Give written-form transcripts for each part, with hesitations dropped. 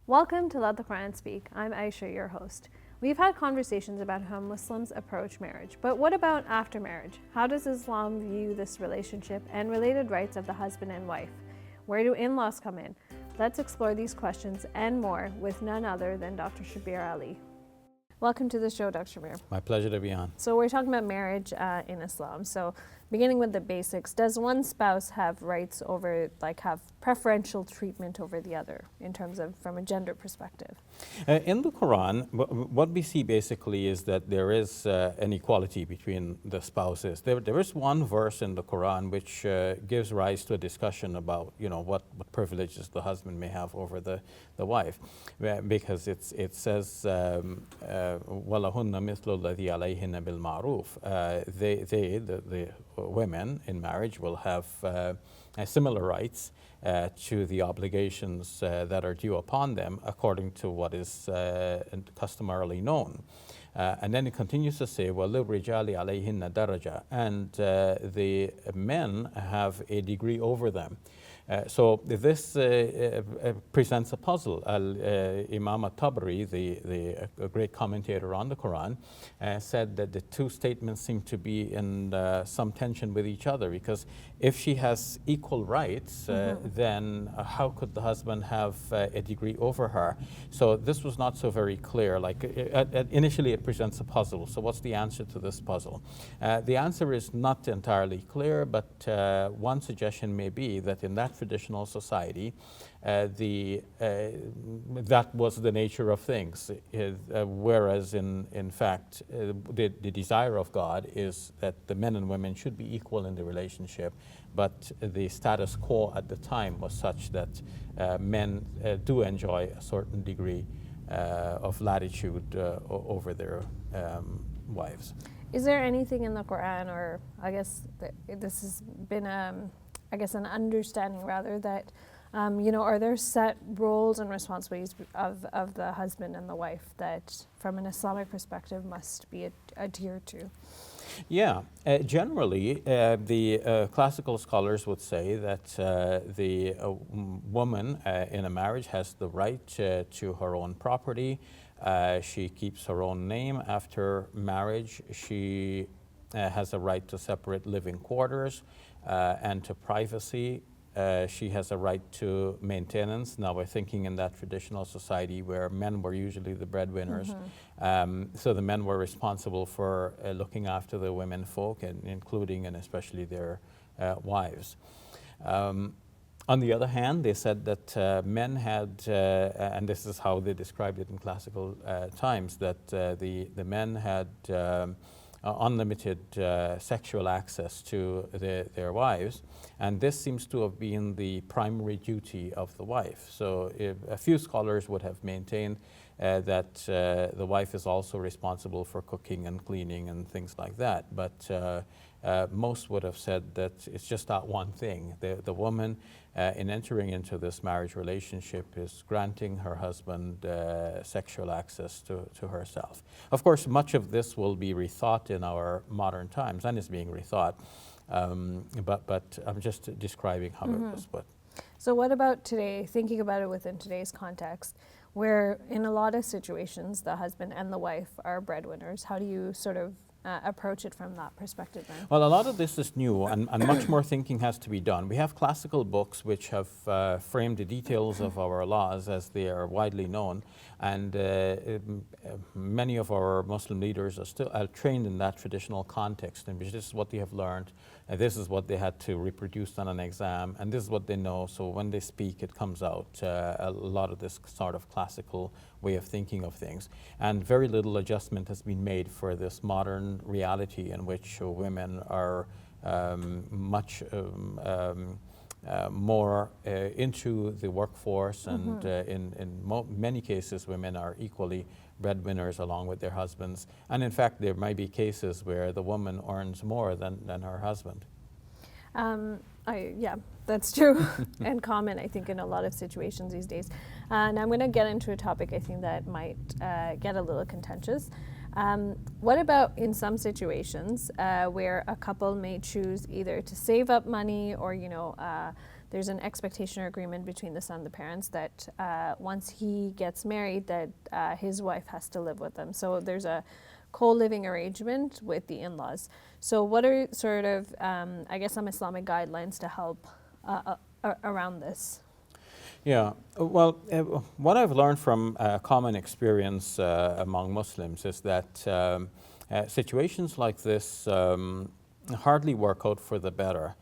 Welcome to Let the Quran Speak. I'm Aisha, your host. We've had conversations about how Muslims approach marriage, but what about after marriage? How does Islam view this relationship and related rights of the husband and wife? Where do in-laws come in? Let's explore these questions and more with none other than Dr. Shabir Ally. Welcome to the show, Dr. Shabir. My pleasure to be on. So we're talking about marriage in Islam. So beginning with the basics, does one spouse have rights over, have preferential treatment over the other in terms of from a gender perspective? In the Quran, what we see basically is that there is an equality between the spouses. There is one verse in the Quran which gives rise to a discussion about, what privileges the husband may have over the wife, because it says, وَلَهُنَّ مِثْلُ الَّذِي عَلَيْهِنَّ بِالْمَعْرُوفِ. The women in marriage will have similar rights to the obligations that are due upon them according to what is customarily known. And then it continues to say, وَلِلرِّجَالِ عَلَيْهِنَّ دَرَجَةٌ, and the men have a degree over them. So this presents a puzzle. Imam al-Tabari, the great commentator on the Quran, said that the two statements seem to be in some tension with each other, because if she has equal rights, then how could the husband have a degree over her? So this was not so very clear. Initially it presents a puzzle. So what's the answer to this puzzle? The answer is not entirely clear, but one suggestion may be that in that traditional society, that was the nature of things. Whereas in fact, the desire of God is that the men and women should be equal in the relationship, but the status quo at the time was such that men do enjoy a certain degree of latitude over their wives. Is there anything in the Quran, or I guess this has been an understanding rather, that are there set roles and responsibilities of the husband and the wife that from an Islamic perspective must be adhered to? Yeah, generally the classical scholars would say that the woman in a marriage has the right to her own property. She keeps her own name after marriage. She has a right to separate living quarters and to privacy. She has a right to maintenance. Now we're thinking in that traditional society where men were usually the breadwinners. So the men were responsible for looking after the women folk, and including and especially their wives. On the other hand, they said that men had, and this is how they described it in classical times, that the men had unlimited sexual access to their wives, and this seems to have been the primary duty of the wife. So a few scholars would have maintained that the wife is also responsible for cooking and cleaning and things like that, but most would have said that it's just that one thing. The woman in entering into this marriage relationship is granting her husband sexual access to herself. Of course, much of this will be rethought in our modern times and is being rethought, but I'm just describing how it was put. So what about today, thinking about it within today's context, where in a lot of situations the husband and the wife are breadwinners? How do you sort of approach it from that perspective then? Well, a lot of this is new, and much more thinking has to be done. We have classical books which have framed the details of our laws as they are widely known, and many of our Muslim leaders are still trained in that traditional context, in which this is what they have learned, and this is what they had to reproduce on an exam, and this is what they know, so when they speak it comes out. A lot of this sort of classical way of thinking of things, and very little adjustment has been made for this modern reality in which women are much more into the workforce, and in many cases women are equally breadwinners along with their husbands, and in fact there might be cases where the woman earns more than her husband. Yeah, that's true and common, I think, in a lot of situations these days. And I'm going to get into a topic I think that might get a little contentious. What about in some situations where a couple may choose either to save up money, or there's an expectation or agreement between the son and the parents that once he gets married, that his wife has to live with them. So there's a co-living arrangement with the in-laws. So what are sort of, I guess, some Islamic guidelines to help around this? Yeah, well, what I've learned from common experience among Muslims is that situations like this hardly work out for the better,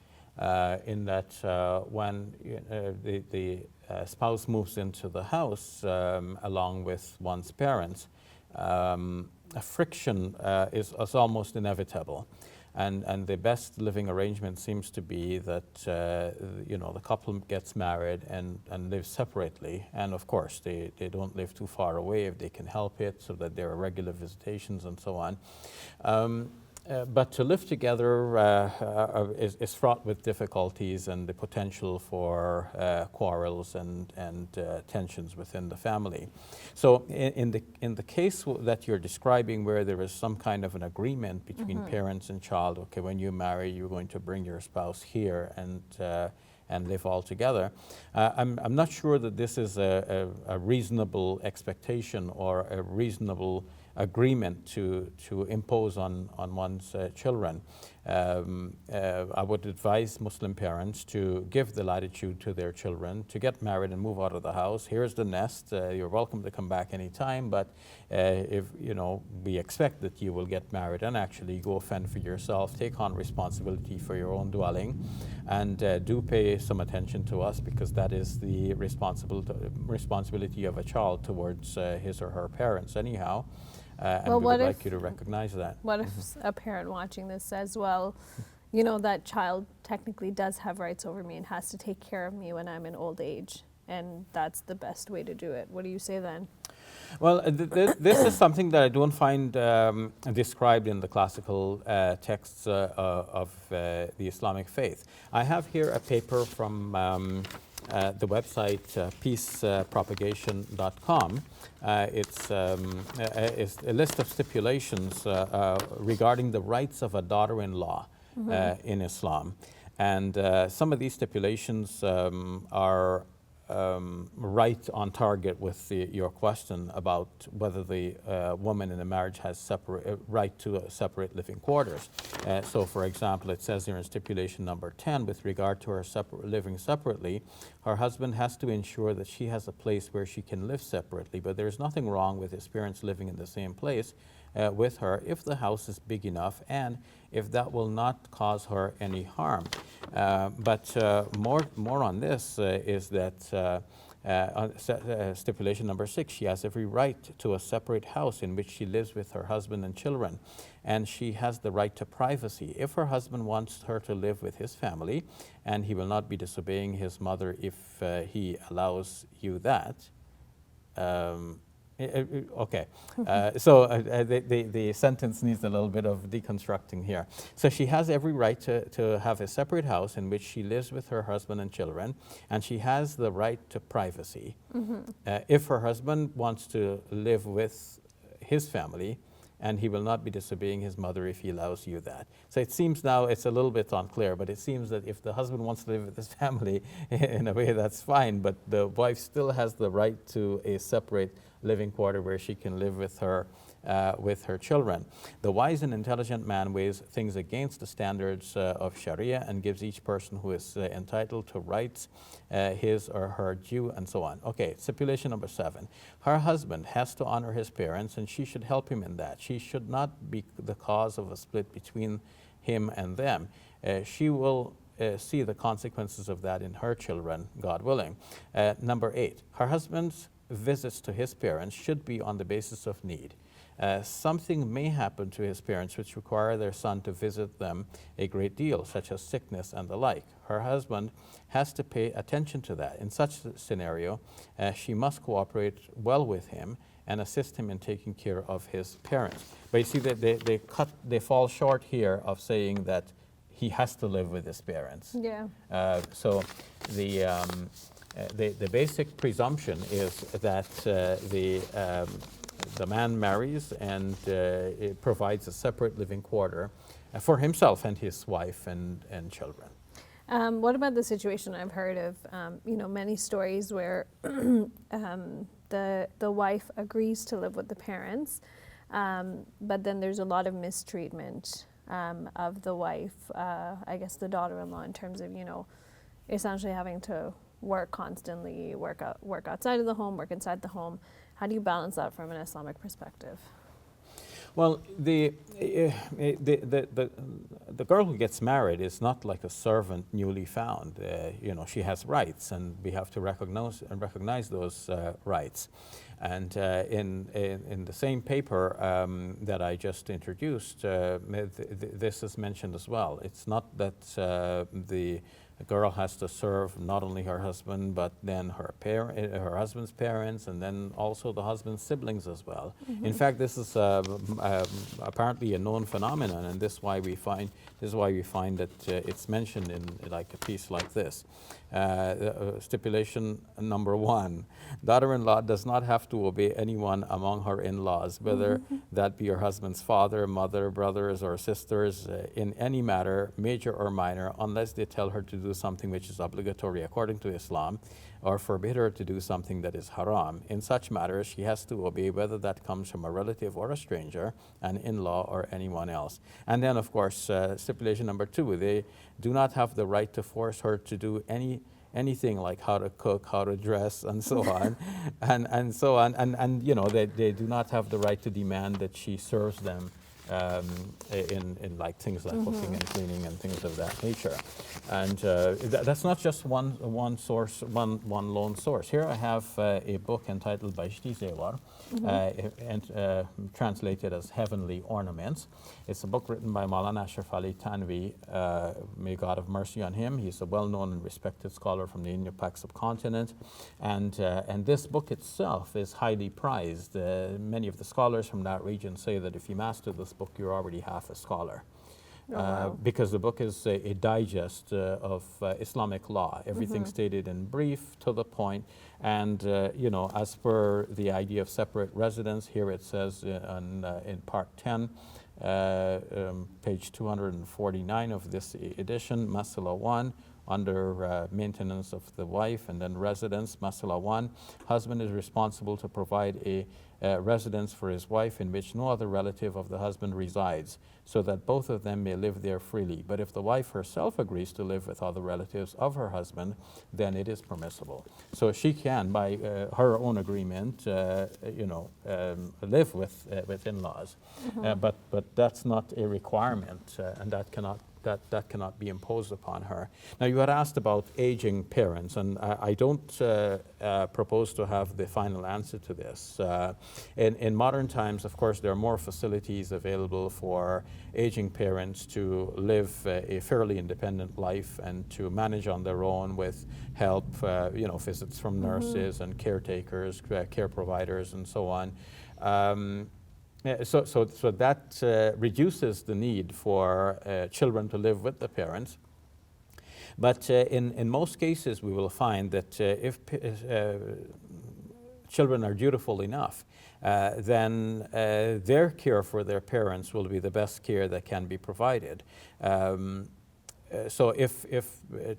in that when the spouse moves into the house along with one's parents, a friction is almost inevitable. And the best living arrangement seems to be that the couple gets married and lives separately. And of course, they don't live too far away if they can help it, so that there are regular visitations and so on. But to live together is fraught with difficulties and the potential for quarrels and tensions within the family. So in the case that you're describing, where there is some kind of an agreement between parents and child, okay, when you marry, you're going to bring your spouse here and live all together. I'm not sure that this is a reasonable expectation or a reasonable agreement to impose on one's children. I would advise Muslim parents to give the latitude to their children to get married and move out of the house. Here's the nest. You're welcome to come back anytime, but if we expect that you will get married and actually go fend for yourself, take on responsibility for your own dwelling, and do pay some attention to us, because that is the responsibility of a child towards his or her parents anyhow. And we would like you to recognize that. What if a parent watching this says, well, that child technically does have rights over me and has to take care of me when I'm in old age, and that's the best way to do it? What do you say then? Well, this is something that I don't find described in the classical texts of the Islamic faith. I have here a paper from the website peacepropagation.com. It's a list of stipulations regarding the rights of a daughter-in-law in Islam. And some of these stipulations are right on target with your question about whether the woman in a marriage has right to separate living quarters. So, for example, it says here in stipulation number 10, with regard to her living separately, her husband has to ensure that she has a place where she can live separately, but there's nothing wrong with his parents living in the same place with her if the house is big enough and if that will not cause her any harm. But more on this is that stipulation number 6, she has every right to a separate house in which she lives with her husband and children, and she has the right to privacy. If her husband wants her to live with his family, and he will not be disobeying his mother if he allows you that. Okay, so the sentence needs a little bit of deconstructing here. So she has every right to have a separate house in which she lives with her husband and children, and she has the right to privacy. If her husband wants to live with his family, and he will not be disobeying his mother if he allows you that. So it seems now it's a little bit unclear, but it seems that if the husband wants to live with his family, in a way that's fine, but the wife still has the right to a separate living quarter where she can live with her children. The wise and intelligent man weighs things against the standards of Sharia and gives each person who is entitled to rights his or her due, and so on. Okay, stipulation number 7. Her husband has to honor his parents, and she should help him in that. She should not be the cause of a split between him and them. She will see the consequences of that in her children, God willing. Number 8, her husband's visits to his parents should be on the basis of need. Something may happen to his parents which require their son to visit them a great deal, such as sickness and the like. Her husband has to pay attention to that. In such a scenario, she must cooperate well with him and assist him in taking care of his parents. But you see that they fall short here of saying that he has to live with his parents. Yeah. So the basic presumption is that the man marries and it provides a separate living quarter for himself and his wife and children. What about the situation I've heard of, many stories where the wife agrees to live with the parents, but then there's a lot of mistreatment of the wife, I guess the daughter-in-law, in terms of, essentially having to work constantly, work outside of the home, work inside the home. How do you balance that from an Islamic perspective? Well, the girl who gets married is not like a servant newly found. She has rights, and we have to recognize those rights. And in the same paper that I just introduced, this is mentioned as well. It's not that the girl has to serve not only her husband, but then her husband's parents, and then also the husband's siblings as well. Mm-hmm. In fact, this is apparently a known phenomenon, and this is why we find that it's mentioned in like a piece like this. Stipulation number 1: daughter-in-law does not have to obey anyone among her in-laws, whether mm-hmm. that be her husband's father, mother, brothers, or sisters, in any matter, major or minor, unless they tell her to do something which is obligatory according to Islam, or forbid her to do something that is haram. In such matters, she has to obey, whether that comes from a relative or a stranger, an in-law or anyone else. And then, of course, stipulation number 2, they do not have the right to force her to do anything like how to cook, how to dress, and so on, and so on. And they do not have the right to demand that she serves them in like things like mm-hmm. cooking and cleaning and things of that nature. And that's not just one lone source. Here I have a book entitled Baishti Zewar, mm-hmm. Translated as Heavenly Ornaments. It's a book written by Maulana Ashraf Ali Tanvi, may God have mercy on him. He's a well-known and respected scholar from the Indo-Pak subcontinent, and this book itself is highly prized. Many of the scholars from that region say that if you master this book, you're already half a scholar. Oh, wow. Because the book is a digest of Islamic law, everything mm-hmm. stated in brief, to the point, and as per the idea of separate residence, here it says in part 10, page 249 of this edition, Masala 1, under maintenance of the wife, and then residence, Masala 1, husband is responsible to provide a residence for his wife in which no other relative of the husband resides, so that both of them may live there freely. But if the wife herself agrees to live with other relatives of her husband, then it is permissible. So she can, by her own agreement, live with in-laws. Mm-hmm. But that's not a requirement, and that cannot be imposed upon her. Now, you had asked about aging parents, and I don't propose to have the final answer to this. In modern times, of course, there are more facilities available for aging parents to live a fairly independent life and to manage on their own with help, visits from nurses mm-hmm. and caretakers, care providers, and so on. So that reduces the need for children to live with the parents. But in most cases, we will find that if children are dutiful enough, then their care for their parents will be the best care that can be provided. So if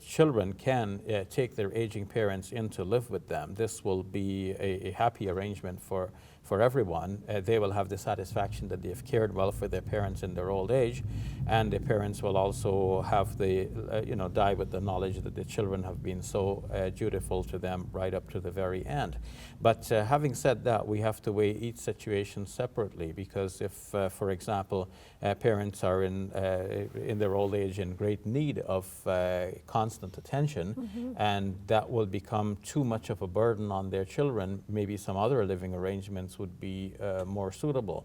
children can take their aging parents in to live with them, this will be a happy arrangement for everyone. They will have the satisfaction that they have cared well for their parents in their old age, and the parents will also have the, die with the knowledge that the children have been so dutiful to them right up to the very end. But having said that, we have to weigh each situation separately, because if, for example, parents are in their old age in great need of constant attention, mm-hmm. and that will become too much of a burden on their children, maybe some other living arrangements would be more suitable.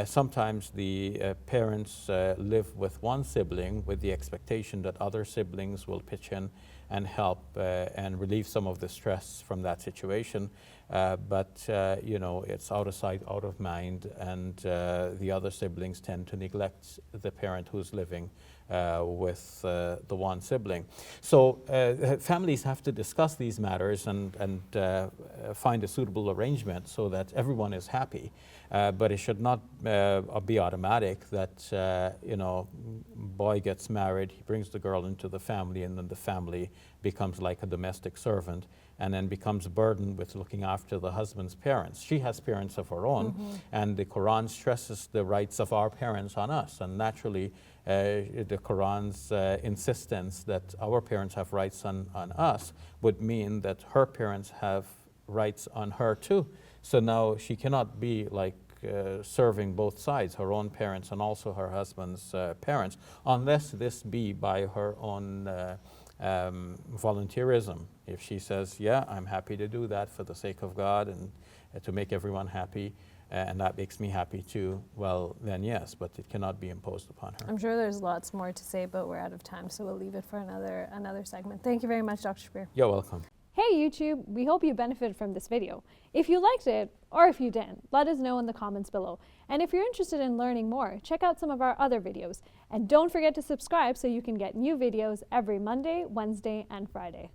Sometimes the parents live with one sibling with the expectation that other siblings will pitch in and help and relieve some of the stress from that situation. But you know, it's out of sight, out of mind, and the other siblings tend to neglect the parent who's living with the one sibling. So families have to discuss these matters and find a suitable arrangement so that everyone is happy. But it should not be automatic that, you know, boy gets married, he brings the girl into the family, and then the family becomes like a domestic servant and then becomes burdened with looking after the husband's parents. She has parents of her own, and the Quran stresses the rights of our parents on us. And naturally, the Quran's insistence that our parents have rights on us would mean that her parents have rights on her too. So now she cannot be like serving both sides, her own parents and also her husband's parents, unless this be by her own volunteerism. If she says, yeah, I'm happy to do that for the sake of God and to make everyone happy, and that makes me happy too, well, then yes, but it cannot be imposed upon her. I'm sure there's lots more to say, but we're out of time, so we'll leave it for another segment. Thank you very much, Dr. Shabir. You're welcome. Hey YouTube, we hope you benefited from this video. If you liked it, or if you didn't, let us know in the comments below. And if you're interested in learning more, check out some of our other videos. And don't forget to subscribe so you can get new videos every Monday, Wednesday, and Friday.